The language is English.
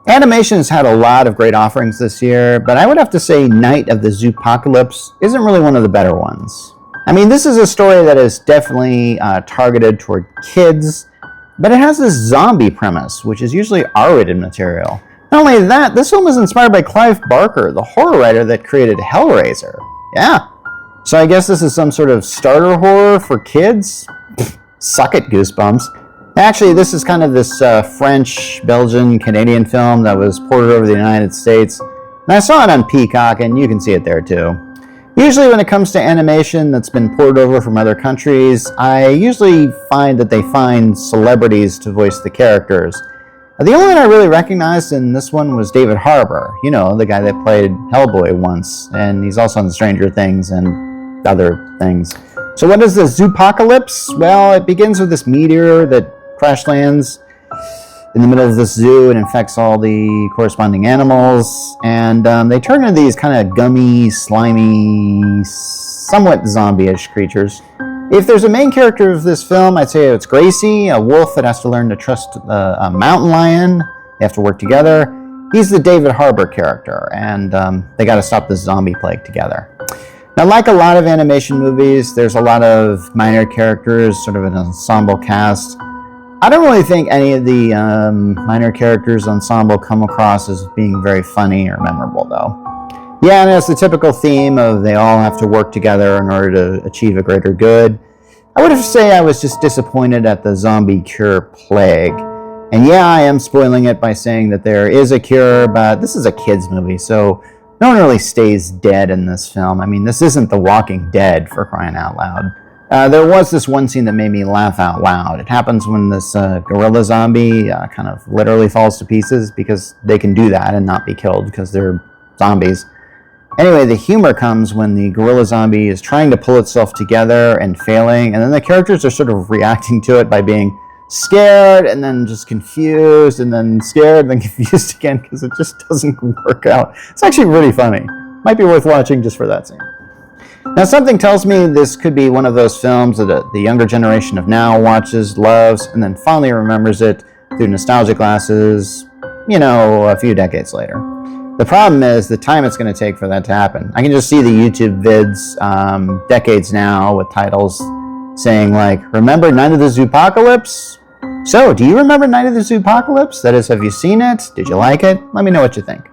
Animation has had a lot of great offerings this year, but I would have to say Night of the Zoopocalypse isn't really one of the better ones. I mean, this is a story that is definitely targeted toward kids, but it has this zombie premise, which is usually R-rated material. Not only that, this film is inspired by Clive Barker, the horror writer that created Hellraiser. Yeah. So I guess this is some sort of starter horror for kids? Suck it, Goosebumps. Actually, this is kind of this French, Belgian, Canadian film that was ported over the United States. And I saw it on Peacock, and you can see it there too. Usually when it comes to animation that's been ported over from other countries, I usually find that they find celebrities to voice the characters. The only one I really recognized in this one was David Harbour. You know, the guy that played Hellboy once, and he's also in Stranger Things and other things. So what is the Zoopocalypse? Well, it begins with this meteor that crash lands in the middle of this zoo and infects all the corresponding animals, and they turn into these kind of gummy, slimy, somewhat zombie-ish creatures. If there's a main character of this film, I'd say it's Gracie, a wolf that has to learn to trust a mountain lion. They have to work together. He's the David Harbour character, and they got to stop this zombie plague together. Now, like a lot of animation movies, there's a lot of minor characters, sort of an ensemble cast. I don't really think any of the minor characters ensemble come across as being very funny or memorable, though. Yeah, and it's the typical theme of they all have to work together in order to achieve a greater good. I would have to say I was just disappointed at the zombie cure plague. And yeah, I am spoiling it by saying that there is a cure, but this is a kid's movie, so no one really stays dead in this film. I mean, this isn't The Walking Dead, for crying out loud. There was this one scene that made me laugh out loud. It happens when this gorilla zombie kind of literally falls to pieces, because they can do that and not be killed because they're zombies. Anyway, the humor comes when the gorilla zombie is trying to pull itself together and failing, and then the characters are sort of reacting to it by being scared and then just confused and then scared and then confused again, because it just doesn't work out. It's actually really funny. Might be worth watching just for that scene. Now, something tells me this could be one of those films that the younger generation of now watches, loves, and then fondly remembers it through nostalgia glasses, you know, a few decades later. The problem is the time it's going to take for that to happen. I can just see the YouTube vids decades now with titles saying like, remember Night of the Zoopocalypse? So, do you remember Night of the Zoopocalypse? That is, have you seen it? Did you like it? Let me know what you think.